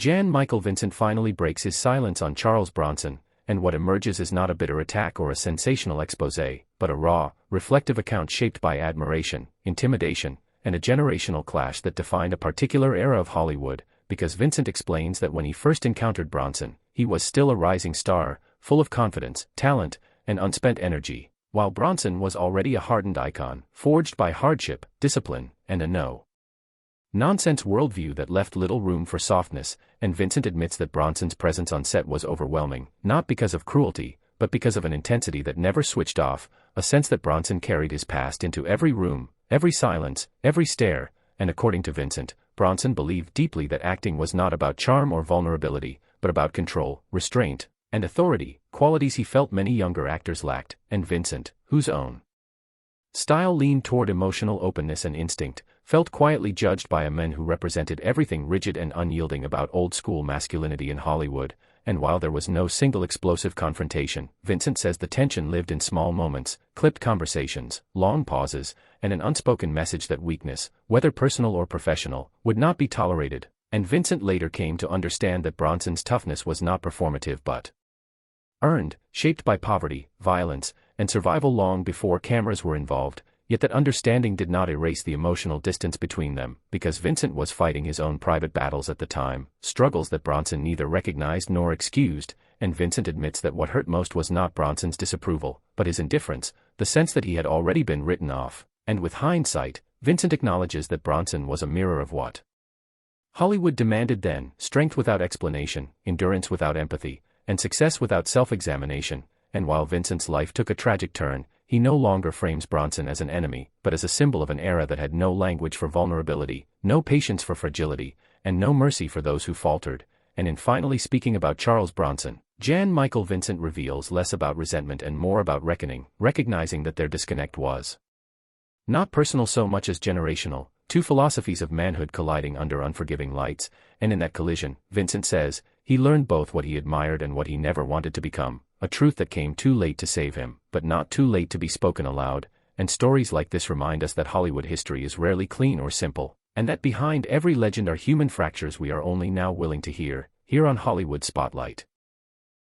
Jan Michael Vincent finally breaks his silence on Charles Bronson, and what emerges is not a bitter attack or a sensational exposé, but a raw, reflective account shaped by admiration, intimidation, and a generational clash that defined a particular era of Hollywood, because Vincent explains that when he first encountered Bronson, he was still a rising star, full of confidence, talent, and unspent energy, while Bronson was already a hardened icon, forged by hardship, discipline, and a no-nonsense worldview that left little room for softness, and Vincent admits that Bronson's presence on set was overwhelming, not because of cruelty, but because of an intensity that never switched off, a sense that Bronson carried his past into every room, every silence, every stare, and according to Vincent, Bronson believed deeply that acting was not about charm or vulnerability, but about control, restraint, and authority, qualities he felt many younger actors lacked, and Vincent, whose own style leaned toward emotional openness and instinct, felt quietly judged by a man who represented everything rigid and unyielding about old-school masculinity in Hollywood, and while there was no single explosive confrontation, Vincent says the tension lived in small moments, clipped conversations, long pauses, and an unspoken message that weakness, whether personal or professional, would not be tolerated, and Vincent later came to understand that Bronson's toughness was not performative but earned, shaped by poverty, violence, and survival long before cameras were involved, yet that understanding did not erase the emotional distance between them, because Vincent was fighting his own private battles at the time, struggles that Bronson neither recognized nor excused, and Vincent admits that what hurt most was not Bronson's disapproval, but his indifference, the sense that he had already been written off, and with hindsight, Vincent acknowledges that Bronson was a mirror of what Hollywood demanded then: strength without explanation, endurance without empathy, and success without self-examination, and while Vincent's life took a tragic turn, he no longer frames Bronson as an enemy, but as a symbol of an era that had no language for vulnerability, no patience for fragility, and no mercy for those who faltered. And in finally speaking about Charles Bronson, Jan Michael Vincent reveals less about resentment and more about reckoning, recognizing that their disconnect was not personal so much as generational, two philosophies of manhood colliding under unforgiving lights, and in that collision, Vincent says, he learned both what he admired and what he never wanted to become, a truth that came too late to save him, but not too late to be spoken aloud, and stories like this remind us that Hollywood history is rarely clean or simple, and that behind every legend are human fractures we are only now willing to hear, here on Hollywood Spotlight.